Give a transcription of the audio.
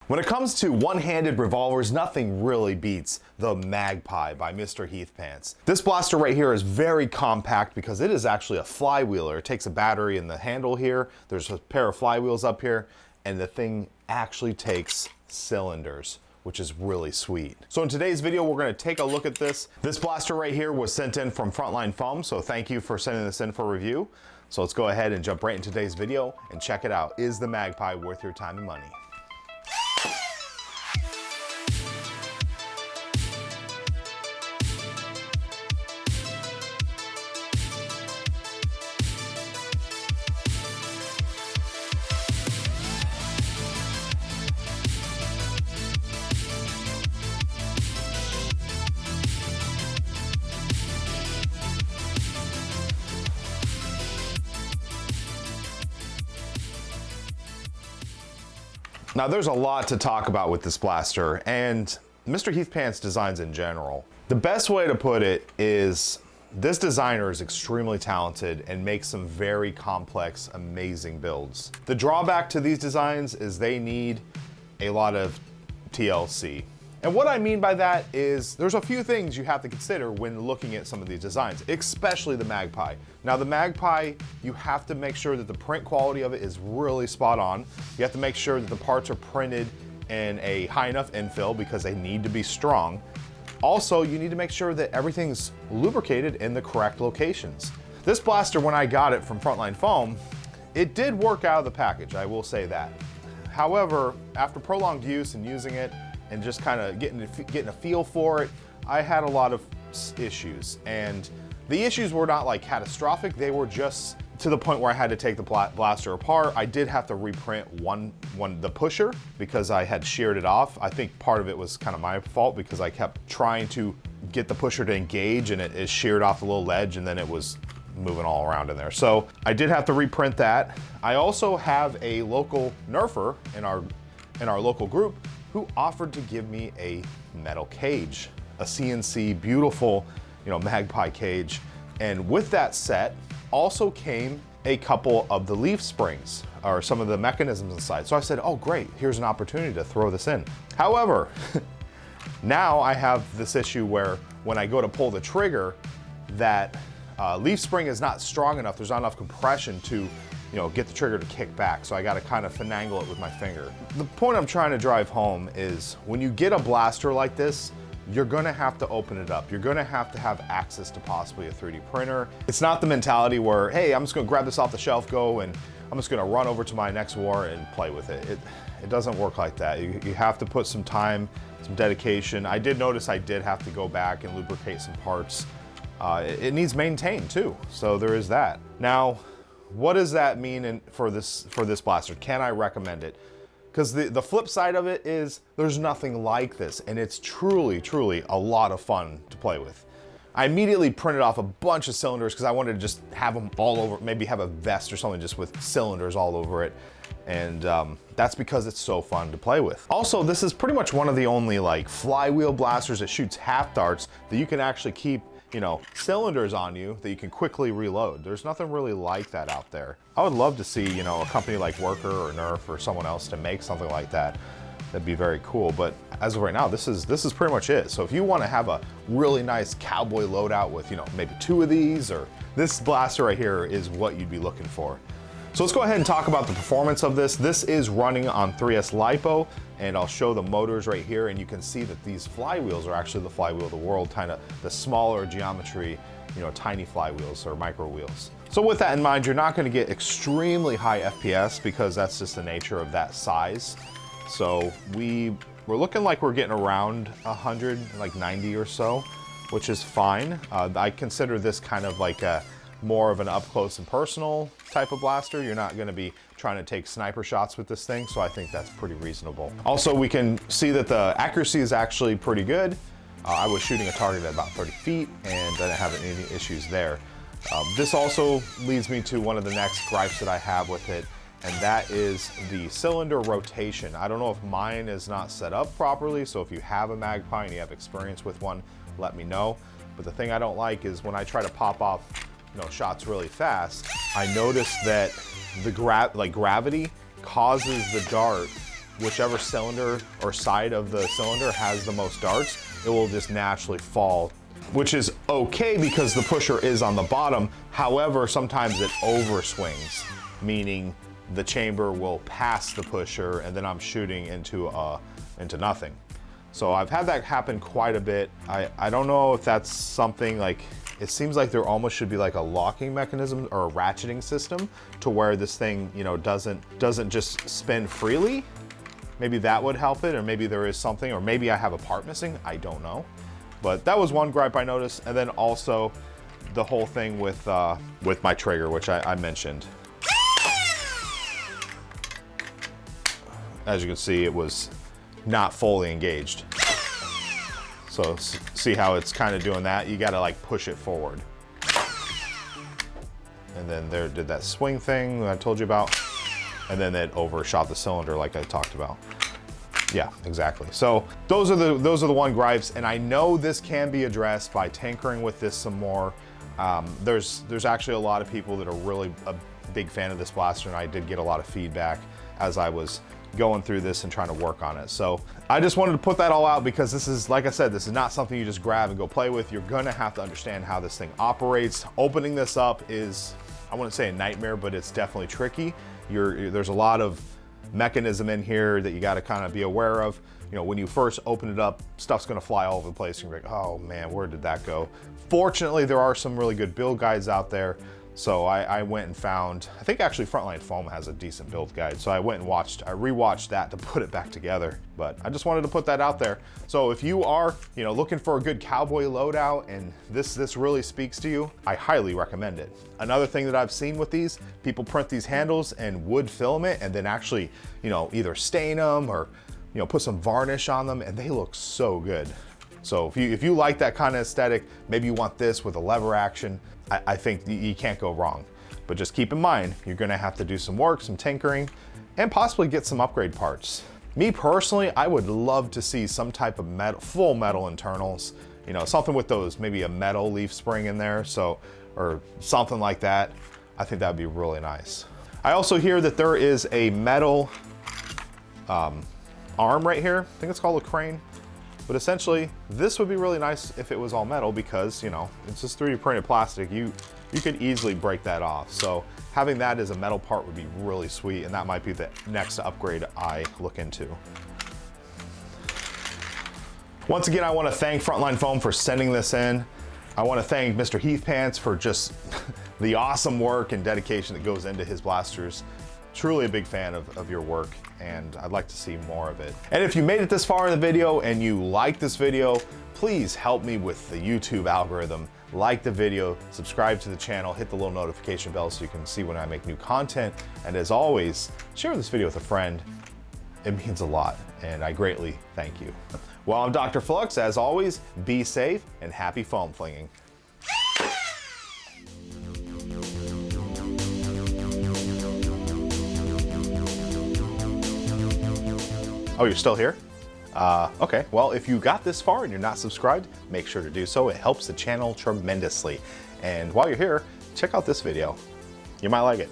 When it comes to one-handed revolvers, nothing really beats the Magpie by Mr. Heathpants. This blaster right here is very compact because it is actually a flywheeler. It takes a battery in the handle here, there's a pair of flywheels up here, and the thing actually takes cylinders, which is really sweet. So in today's video, we're gonna take a look at this. This blaster right here was sent in from FrontLine Foam, so thank you for sending this in for review. So let's go ahead and jump right into today's video and check it out. Is the Magpie worth your time and money? Now there's a lot to talk about with this blaster and Mr. Heathpants designs in general. The best way to put it is this designer is extremely talented and makes some very complex, amazing builds. The drawback to these designs is they need a lot of TLC. And what I mean by that is there's a few things you have to consider when looking at some of these designs, especially the Magpie. Now the Magpie, you have to make sure that the print quality of it is really spot on. You have to make sure that the parts are printed in a high enough infill because they need to be strong. Also, you need to make sure that everything's lubricated in the correct locations. This blaster, when I got it from FrontLine Foam, it did work out of the package, I will say that. However, after prolonged use and using it, and just kind of getting a feel for it, I had a lot of issues. And the issues were not like catastrophic, they were just to the point where I had to take the blaster apart. I did have to reprint the pusher because I had sheared it off. I think part of it was kind of my fault because I kept trying to get the pusher to engage and it sheared off the little ledge and then it was moving all around in there. So I did have to reprint that. I also have a local Nerfer in our local group who offered to give me a metal cage, a CNC beautiful, Magpie cage. And with that set also came a couple of the leaf springs or some of the mechanisms inside. So I said, oh great, here's an opportunity to throw this in. However, now I have this issue where when I go to pull the trigger, that leaf spring is not strong enough, there's not enough compression to get the trigger to kick back, so I gotta kind of finagle it with my finger. The point I'm trying to drive home is when you get a blaster like this, you're gonna have to open it up. You're gonna have to have access to possibly a 3D printer. It's not the mentality where, hey, I'm just gonna grab this off the shelf, go, and I'm just gonna run over to my next war and play with it. It doesn't work like that. You have to put some time, some dedication. I did notice I did have to go back and lubricate some parts. It needs maintained too, so there is that. Now, what does that mean for this blaster? Can I recommend it? Because the flip side of it is there's nothing like this, and it's truly, truly a lot of fun to play with. I immediately printed off a bunch of cylinders because I wanted to just have them all over, maybe have a vest or something just with cylinders all over it. And that's because it's so fun to play with. Also, this is pretty much one of the only like flywheel blasters that shoots half darts that you can actually keep cylinders on you that you can quickly reload. There's nothing really like that out there. I would love to see, a company like Worker or Nerf or someone else to make something like that. That'd be very cool. But as of right now, this is pretty much it. So if you want to have a really nice cowboy loadout with, maybe 2 of these, or this blaster right here is what you'd be looking for. So let's go ahead and talk about the performance of this. This is running on 3S LiPo, and I'll show the motors right here, and you can see that these flywheels are actually the flywheel of the world, kind of the smaller geometry, tiny flywheels or micro wheels. So with that in mind, you're not going to get extremely high FPS because that's just the nature of that size. So we're looking like we're getting around 100, like 90 or so, which is fine. I consider this kind of like more of an up close and personal type of blaster. You're not gonna be trying to take sniper shots with this thing, so I think that's pretty reasonable. Also, we can see that the accuracy is actually pretty good. I was shooting a target at about 30 feet and didn't have any issues there. This also leads me to one of the next gripes that I have with it, and that is the cylinder rotation. I don't know if mine is not set up properly, so if you have a Magpie and you have experience with one, let me know. But the thing I don't like is when I try to pop off shots really fast, I noticed that the gravity causes the dart whichever cylinder or side of the cylinder has the most darts, it will just naturally fall, which is okay because the pusher is on the bottom. However, sometimes it overswings, meaning the chamber will pass the pusher and then I'm shooting into nothing. So I've had that happen quite a bit. I don't know if that's something like, it seems like there almost should be like a locking mechanism or a ratcheting system to where this thing, you know, doesn't just spin freely. Maybe that would help it, or maybe there is something, or maybe I have a part missing, I don't know. But that was one gripe I noticed. And then also the whole thing with my trigger, which I mentioned. As you can see, it was not fully engaged. So see how it's kind of doing that? You gotta like push it forward. And then there did that swing thing that I told you about. And then it overshot the cylinder like I talked about. Yeah, exactly. So those are the one gripes, and I know this can be addressed by tinkering with this some more. There's actually a lot of people that are really a big fan of this blaster, and I did get a lot of feedback as I was going through this and trying to work on it. So I just wanted to put that all out because this is, like I said, this is not something you just grab and go play with. You're gonna have to understand how this thing operates. Opening this up is, I wouldn't say a nightmare, but it's definitely tricky. There's a lot of mechanism in here that you got to kind of be aware of. You know, when you first open it up, stuff's going to fly all over the place and you're like, oh man, where did that go? Fortunately, there are some really good build guides out there. So I went and found, I think actually FrontLine Foam has a decent build guide. So I went and rewatched that to put it back together. But I just wanted to put that out there. So if you are, you know, looking for a good cowboy loadout and this really speaks to you, I highly recommend it. Another thing that I've seen with these, people print these handles and wood filament and then actually, you know, either stain them or, you know, put some varnish on them, and they look so good. So if you like that kind of aesthetic, maybe you want this with a lever action, I think you can't go wrong. But just keep in mind, you're gonna have to do some work, some tinkering, and possibly get some upgrade parts. Me personally, I would love to see some type of metal, full metal internals, you know, something with those, maybe a metal leaf spring in there, so, or something like that. I think that'd be really nice. I also hear that there is a metal arm right here. I think it's called a crane. But essentially, this would be really nice if it was all metal because, you know, it's just 3D printed plastic. You could easily break that off. So having that as a metal part would be really sweet, and that might be the next upgrade I look into. Once again, I want to thank FrontLine Foam for sending this in. I want to thank Mr. Heathpants for just the awesome work and dedication that goes into his blasters. Truly a big fan of your work, and I'd like to see more of it. And if you made it this far in the video and you like this video, please help me with the YouTube algorithm. Like the video, subscribe to the channel, hit the little notification bell so you can see when I make new content. And as always, share this video with a friend. It means a lot, and I greatly thank you. Well, I'm DrFlux. As always, be safe and happy foam flinging. Oh, you're still here? Okay, well, if you got this far and you're not subscribed, make sure to do so. It helps the channel tremendously. And while you're here, check out this video. You might like it.